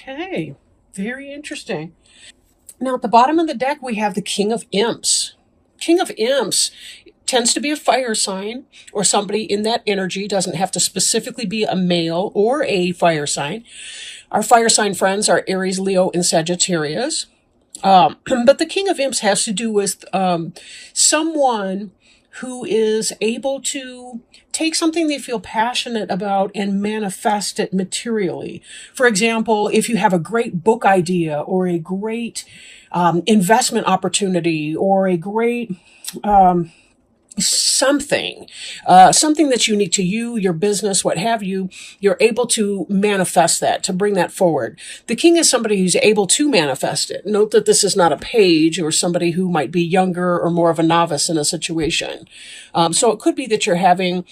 Okay, very interesting. Now, at the bottom of the deck, we have the King of Imps. King of Imps tends to be a fire sign or somebody in that energy. Doesn't have to specifically be a male or a fire sign. Our fire sign friends are Aries, Leo, and Sagittarius. But the King of Imps has to do with someone who is able to take something they feel passionate about and manifest it materially. For example, if you have a great book idea or a great investment opportunity or a great something that's unique to you, your business, what have you, you're able to manifest that, to bring that forward. The king is somebody who's able to manifest it. Note that this is not a page or somebody who might be younger or more of a novice in a situation. So it could be that you're having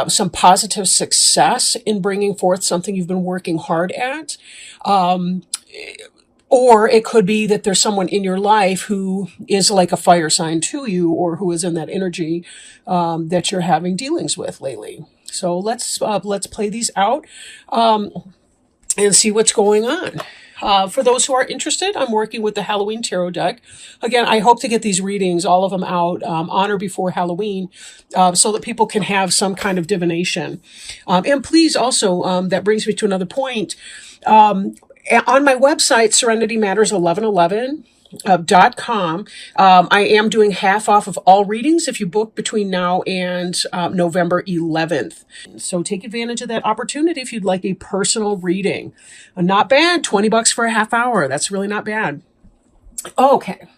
some positive success in bringing forth something you've been working hard at. Or it could be that there's someone in your life who is like a fire sign to you, or who is in that energy that you're having dealings with lately. So let's play these out and see what's going on. For those who are interested, I'm working with the Halloween Tarot deck. Again, I hope to get these readings, all of them out on or before Halloween, so that people can have some kind of divination. And please also, that brings me to another point. On my website, serenitymatters1111.com, I am doing half off of all readings if you book between now and November 11th. So take advantage of that opportunity if you'd like a personal reading. Not bad, $20 for a half hour. That's really not bad. Okay.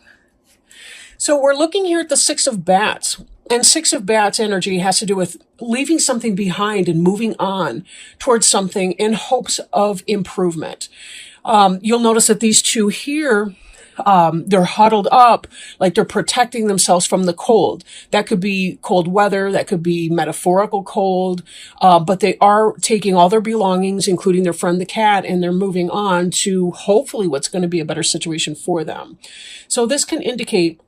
So we're looking here at the Six of Bats. And Six of Bats energy has to do with leaving something behind and moving on towards something in hopes of improvement. You'll notice that these two here, they're huddled up, like they're protecting themselves from the cold. That could be cold weather, that could be metaphorical cold, but they are taking all their belongings, including their friend the cat, and they're moving on to hopefully what's going to be a better situation for them. So this can indicate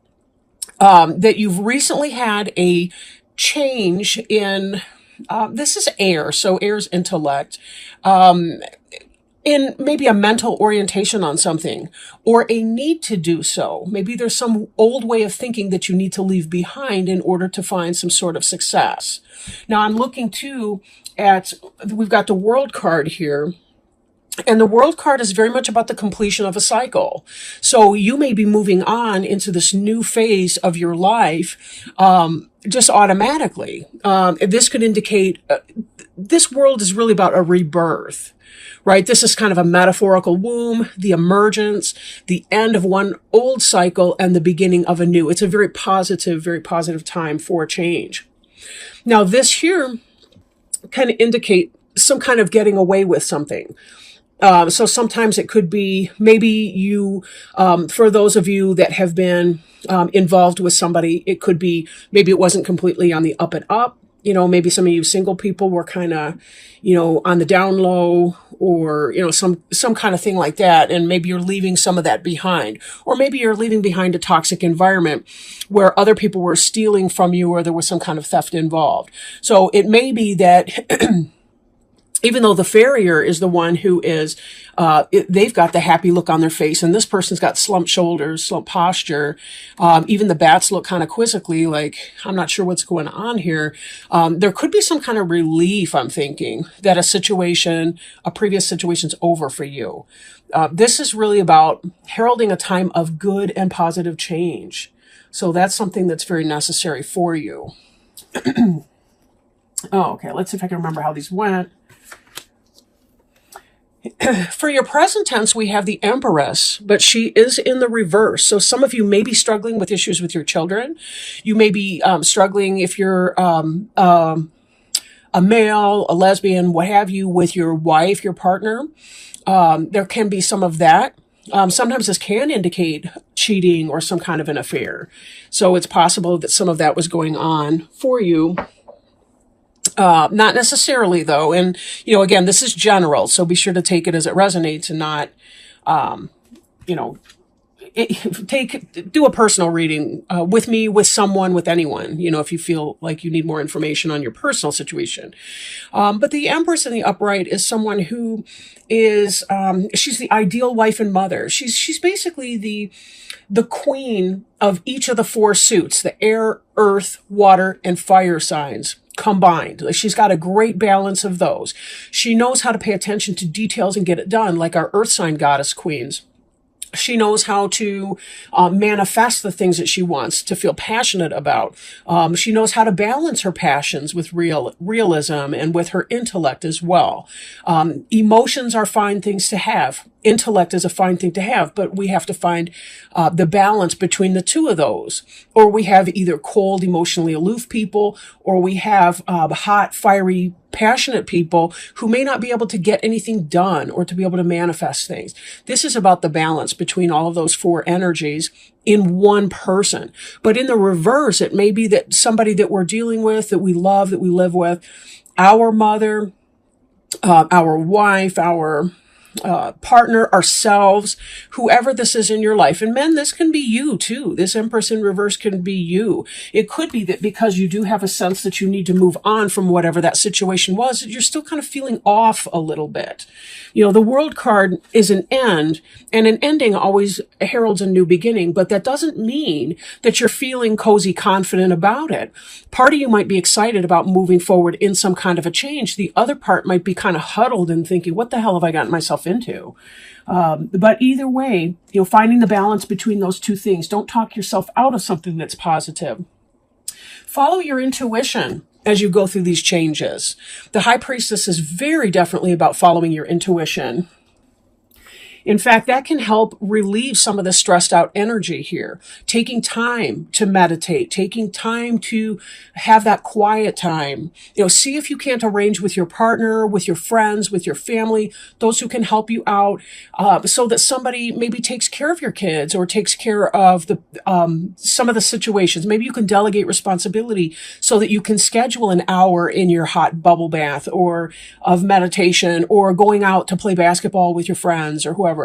that you've recently had a change in, this is air, so air's intellect, in maybe a mental orientation on something or a need to do so. Maybe there's some old way of thinking that you need to leave behind in order to find some sort of success. Now I'm looking too at, we've got the World card here. And the World card is very much about the completion of a cycle. So you may be moving on into this new phase of your life just automatically. This could indicate this world is really about a rebirth, right? This is kind of a metaphorical womb, the emergence, the end of one old cycle and the beginning of a new. It's a very positive time for change. Now, this here can indicate some kind of getting away with something. So sometimes it could be maybe you, for those of you that have been involved with somebody, it could be maybe it wasn't completely on the up and up. You know, maybe some of you single people were kind of, on the down low, or, some kind of thing like that. And maybe you're leaving some of that behind, or maybe you're leaving behind a toxic environment where other people were stealing from you, or there was some kind of theft involved. So it may be that even though the farrier is the one who is, they've got the happy look on their face, and this person's got slumped shoulders, slumped posture. Even the bats look kind of quizzically, like, I'm not sure what's going on here. There could be some kind of relief, I'm thinking, that a previous situation's over for you. This is really about heralding a time of good and positive change. So that's something that's very necessary for you. Okay, let's see if I can remember how these went. For your present tense, we have the Empress, but she is in the reverse. So some of you may be struggling with issues with your children. You may be struggling if you're a male, a lesbian, what have you, with your wife, your partner. There can be some of that. Sometimes this can indicate cheating or some kind of an affair. So it's possible that some of that was going on for you. Not necessarily, though. And, again, this is general, so be sure to take it as it resonates and not, do a personal reading with me, with someone, with anyone, if you feel like you need more information on your personal situation. But the Empress in the upright is someone who is, she's the ideal wife and mother. She's basically the queen of each of the four suits, the air, earth, water, and fire signs combined. She's got a great balance of those. She knows how to pay attention to details and get it done, like our earth sign goddess queens. She knows how to manifest the things that she wants to feel passionate about. She knows how to balance her passions with realism and with her intellect as well. Emotions are fine things to have. Intellect is a fine thing to have, but we have to find the balance between the two of those. Or we have either cold, emotionally aloof people, or we have hot, fiery, passionate people who may not be able to get anything done or to be able to manifest things. This is about the balance between all of those four energies in one person. But in the reverse, it may be that somebody that we're dealing with, that we love, that we live with, our mother, our wife, our partner, ourselves, whoever this is in your life. And men, this can be you too. This Empress in reverse can be you. It could be that because you do have a sense that you need to move on from whatever that situation was, that you're still kind of feeling off a little bit. The World card is an end, and an ending always heralds a new beginning, but that doesn't mean that you're feeling cozy, confident about it. Part of you might be excited about moving forward in some kind of a change. The other part might be kind of huddled and thinking, what the hell have I gotten myself into? But either way, finding the balance between those two things. Don't talk yourself out of something that's positive. Follow your intuition as you go through these changes. The High Priestess is very definitely about following your intuition. In fact, that can help relieve some of the stressed out energy here. Taking time to meditate, taking time to have that quiet time. See if you can't arrange with your partner, with your friends, with your family, those who can help you out, so that somebody maybe takes care of your kids or takes care of some of the situations. Maybe you can delegate responsibility so that you can schedule an hour in your hot bubble bath or of meditation or going out to play basketball with your friends or whoever.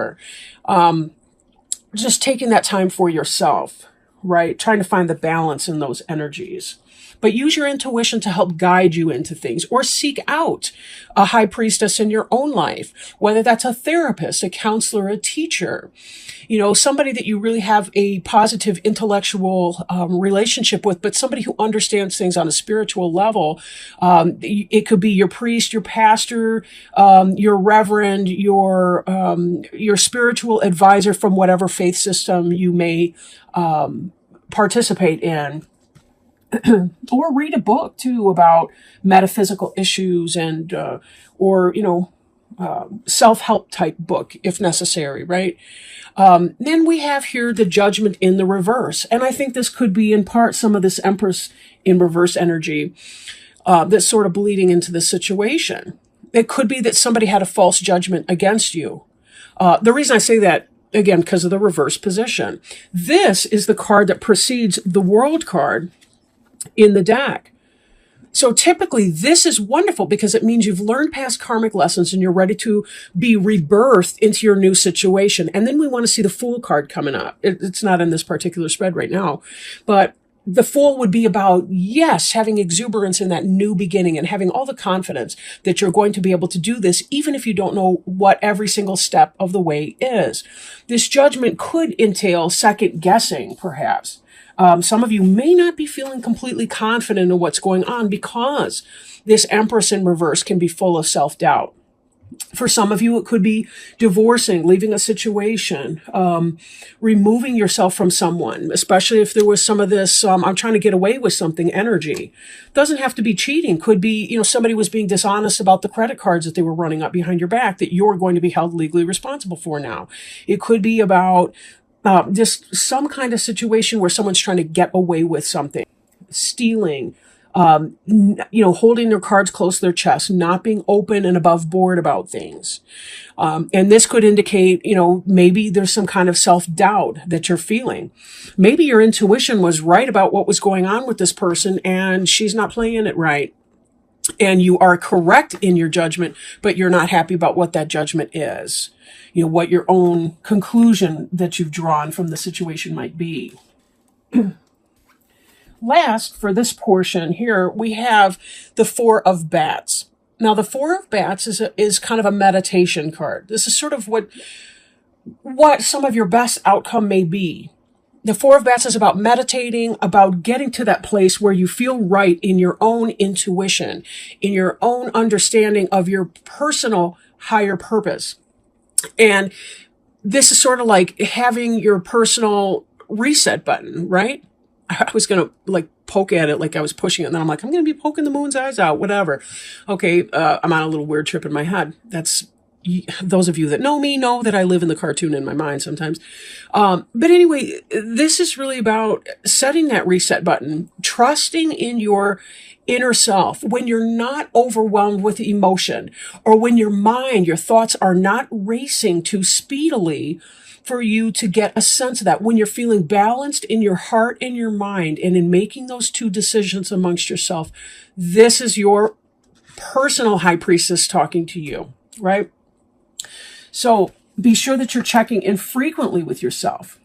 Just taking that time for yourself, right? Trying to find the balance in those energies. But use your intuition to help guide you into things, or seek out a high priestess in your own life, whether that's a therapist, a counselor, a teacher, somebody that you really have a positive intellectual relationship with, but somebody who understands things on a spiritual level. It could be your priest, your pastor, your reverend, your spiritual advisor from whatever faith system you may participate in. Or read a book too about metaphysical issues and self-help type book if necessary, right? Then we have here the Judgment in the reverse, and I think this could be in part some of this Empress in reverse energy that's sort of bleeding into the situation. It could be that somebody had a false judgment against you. The reason I say that, again, because of the reverse position. This is the card that precedes the World card in the deck. So typically this is wonderful because it means you've learned past karmic lessons and you're ready to be rebirthed into your new situation. And then we want to see the Fool card coming up. It's not in this particular spread right now, but the Fool would be about, yes, having exuberance in that new beginning and having all the confidence that you're going to be able to do this, even if you don't know what every single step of the way is. This judgment could entail second guessing, perhaps. Some of you may not be feeling completely confident in what's going on because this Empress in reverse can be full of self-doubt. For some of you, it could be divorcing, leaving a situation, removing yourself from someone, especially if there was some of this, I'm trying to get away with something energy. Doesn't have to be cheating. Could be, somebody was being dishonest about the credit cards that they were running up behind your back that you're going to be held legally responsible for now. It could be about just some kind of situation where someone's trying to get away with something, stealing, holding their cards close to their chest, not being open and above board about things. And this could indicate, maybe there's some kind of self-doubt that you're feeling. Maybe your intuition was right about what was going on with this person and she's not playing it right. and you are correct in your judgment, but you're not happy about what that judgment is. You know, what your own conclusion that you've drawn from the situation might be. Last, for this portion here, we have the Four of Bats. Now, the Four of Bats is kind of a meditation card. This is sort of what some of your best outcome may be. The Four of Bats is about meditating, about getting to that place where you feel right in your own intuition, in your own understanding of your personal higher purpose. And this is sort of like having your personal reset button, right? I was going to like poke at it like I was pushing it. And then I'm like, I'm going to be poking the moon's eyes out, whatever. Okay, I'm on a little weird trip in my head. That's those of you that know me know that I live in the cartoon in my mind sometimes. But anyway, this is really about setting that reset button, trusting in your inner self when you're not overwhelmed with emotion, or when your mind, your thoughts are not racing too speedily for you to get a sense of that. When you're feeling balanced in your heart and your mind, and in making those two decisions amongst yourself, this is your personal high priestess talking to you, right? So be sure that you're checking in frequently with yourself.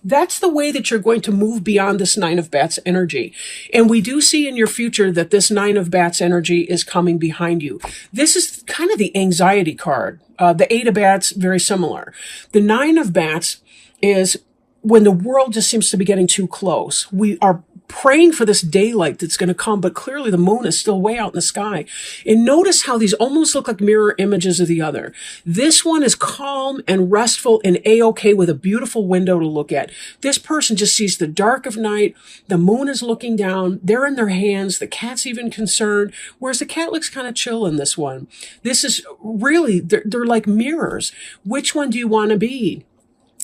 That's the way that you're going to move beyond this Nine of Bats energy. And we do see in your future that this Nine of Bats energy is coming behind you. This is kind of the anxiety card. The Eight of Bats, very similar. The Nine of Bats is when the world just seems to be getting too close. We are praying for this daylight that's going to come, but clearly the moon is still way out in the sky. And notice how these almost look like mirror images of the other. This one is calm and restful and A-okay with a beautiful window to look at. This person just sees the dark of night. The moon is looking down. They're in their hands. The cat's even concerned, whereas the cat looks kind of chill in this one. This is really, they're like mirrors. Which one do you want to be?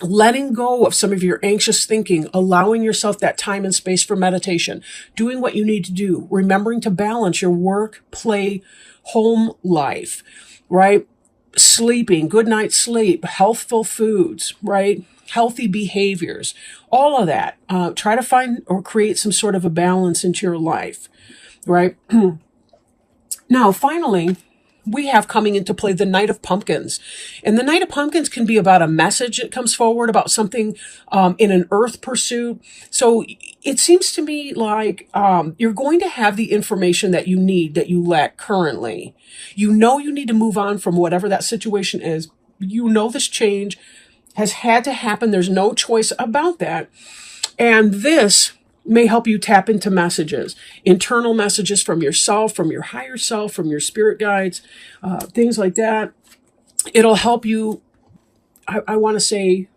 Letting go of some of your anxious thinking, allowing yourself that time and space for meditation, doing what you need to do, remembering to balance your work, play, home life, right? Sleeping, good night's sleep, healthful foods, right? Healthy behaviors, all of that. Try to find or create some sort of a balance into your life, right? Now, finally, we have coming into play the Knight of Pumpkins. And the Knight of Pumpkins can be about a message that comes forward about something in an earth pursuit. So it seems to me like you're going to have the information that you need, that you lack currently. You know you need to move on from whatever that situation is. You know this change has had to happen. There's no choice about that. And this may help you tap into messages, internal messages from yourself, from your higher self, from your spirit guides, things like that. It'll help you, I want to say,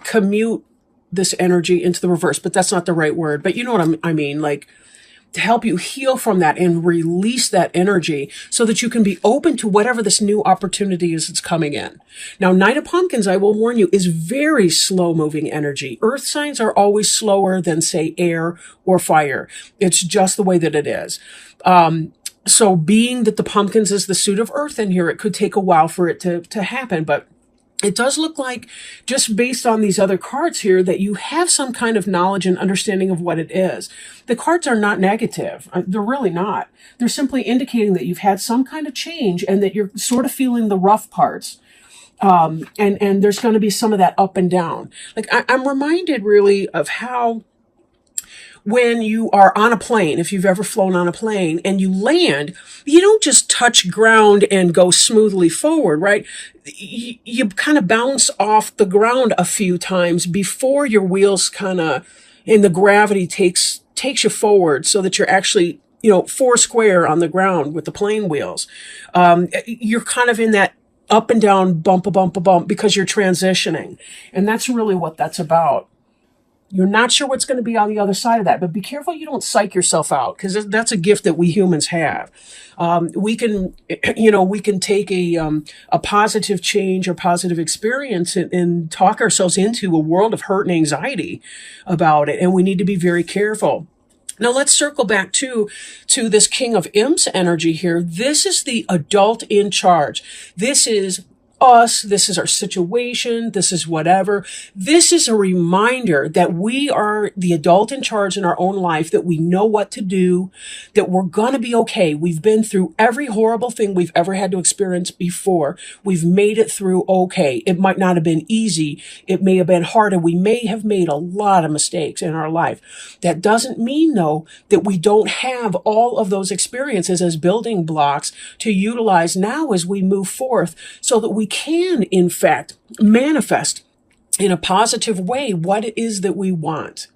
commute this energy into the reverse, but that's not the right word. But you know what I mean? Like, to help you heal from that and release that energy so that you can be open to whatever this new opportunity is that's coming in. Now, Knight of Pumpkins, I will warn you, is very slow-moving energy. Earth signs are always slower than, say, air or fire. It's just the way that it is. So being that the pumpkins is the suit of earth in here, it could take a while for it to happen, but it does look like, just based on these other cards here, that you have some kind of knowledge and understanding of what it is. The cards are not negative. They're really not. They're simply indicating that you've had some kind of change and that you're sort of feeling the rough parts. And there's going to be some of that up and down. Like I'm reminded really of how when you are on a plane, if you've ever flown on a plane and you land, you don't just touch ground and go smoothly forward, right? You kind of bounce off the ground a few times before your wheels kind of, and the gravity takes you forward so that you're actually, four square on the ground with the plane wheels. You're kind of in that up and down bump, a bump, a bump because you're transitioning. And that's really what that's about. You're not sure what's going to be on the other side of that, but be careful you don't psych yourself out, because that's a gift that we humans have. We can take a positive change or positive experience and talk ourselves into a world of hurt and anxiety about it, and we need to be very careful. Now let's circle back to this King of Imps energy here. This is the adult in charge. This is us. This is our situation. This is whatever. This is a reminder that we are the adult in charge in our own life, that we know what to do, that we're going to be okay. We've been through every horrible thing we've ever had to experience before. We've made it through okay. It might not have been easy. It may have been hard, and we may have made a lot of mistakes in our life. That doesn't mean, though, that we don't have all of those experiences as building blocks to utilize now as we move forth, so that we can, in fact, manifest in a positive way what it is that we want,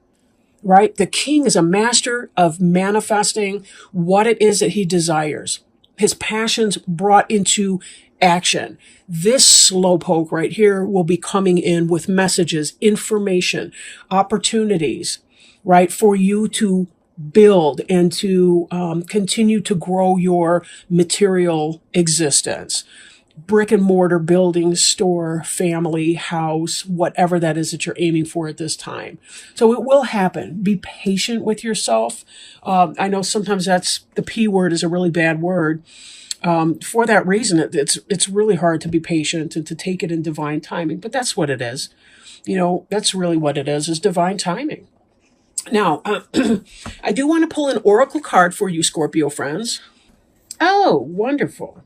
right? The king is a master of manifesting what it is that he desires. His passions brought into action. This slowpoke right here will be coming in with messages, information, opportunities, right, for you to build and to continue to grow your material existence. Brick and mortar, building, store, family, house, whatever that is that you're aiming for at this time. So it will happen. Be patient with yourself. I know sometimes that's the P word is a really bad word. For that reason, it's really hard to be patient and to take it in divine timing. But that's what it is. That's really what it is divine timing. Now, I do want to pull an oracle card for you, Scorpio friends. Oh, wonderful.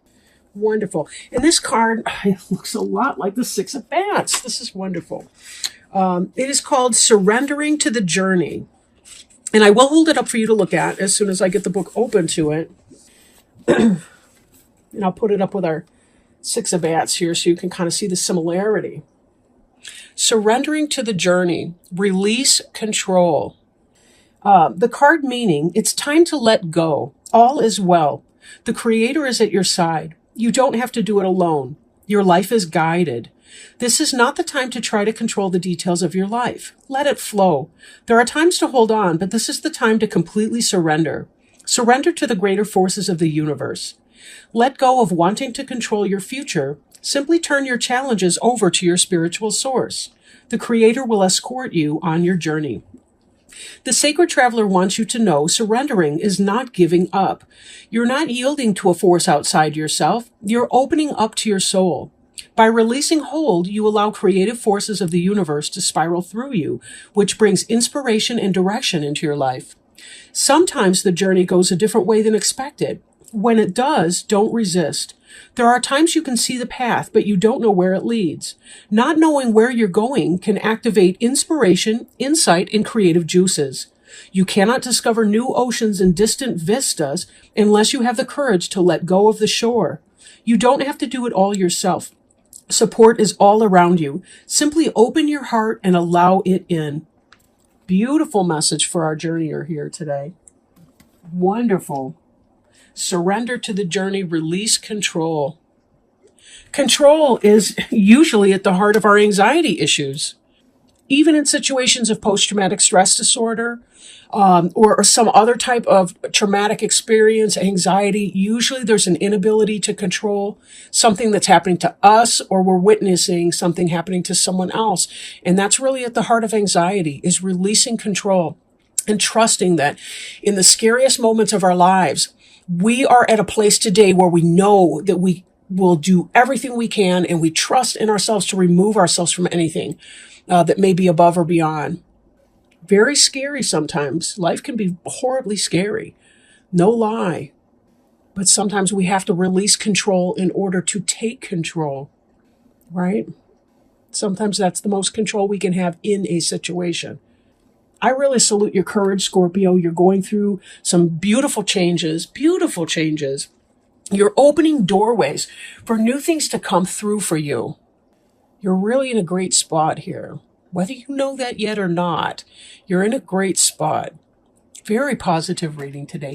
Wonderful. And this card looks a lot like the Six of Bats. This is wonderful. It is called Surrendering to the Journey. And I will hold it up for you to look at as soon as I get the book open to it. And I'll put it up with our Six of Bats here so you can kind of see the similarity. Surrendering to the journey. Release control. The card meaning, it's time to let go. All is well. The Creator is at your side. You don't have to do it alone. Your life is guided. This is not the time to try to control the details of your life. Let it flow. There are times to hold on, but this is the time to completely surrender. Surrender to the greater forces of the universe. Let go of wanting to control your future. Simply turn your challenges over to your spiritual source. The Creator will escort you on your journey. The sacred traveler wants you to know surrendering is not giving up. You're not yielding to a force outside yourself. You're opening up to your soul. By releasing hold, you allow creative forces of the universe to spiral through you, which brings inspiration and direction into your life. Sometimes the journey goes a different way than expected. When it does, don't resist. There are times you can see the path, but you don't know where it leads. Not knowing where you're going can activate inspiration, insight, and creative juices. You cannot discover new oceans and distant vistas unless you have the courage to let go of the shore. You don't have to do it all yourself. Support is all around you. Simply open your heart and allow it in. Beautiful message for our journeyer here today. Wonderful. Surrender to the journey, release control. Control is usually at the heart of our anxiety issues. Even in situations of post-traumatic stress disorder or some other type of traumatic experience, anxiety, usually there's an inability to control something that's happening to us, or we're witnessing something happening to someone else. And that's really at the heart of anxiety, is releasing control and trusting that in the scariest moments of our lives, we are at a place today where we know that we will do everything we can, and we trust in ourselves to remove ourselves from anything that may be above or beyond. Very scary sometimes. Life can be horribly scary. No lie. But sometimes we have to release control in order to take control, right? Sometimes that's the most control we can have in a situation. I really salute your courage, Scorpio. You're going through some beautiful changes, beautiful changes. You're opening doorways for new things to come through for you. You're really in a great spot here. Whether you know that yet or not, you're in a great spot. Very positive reading today.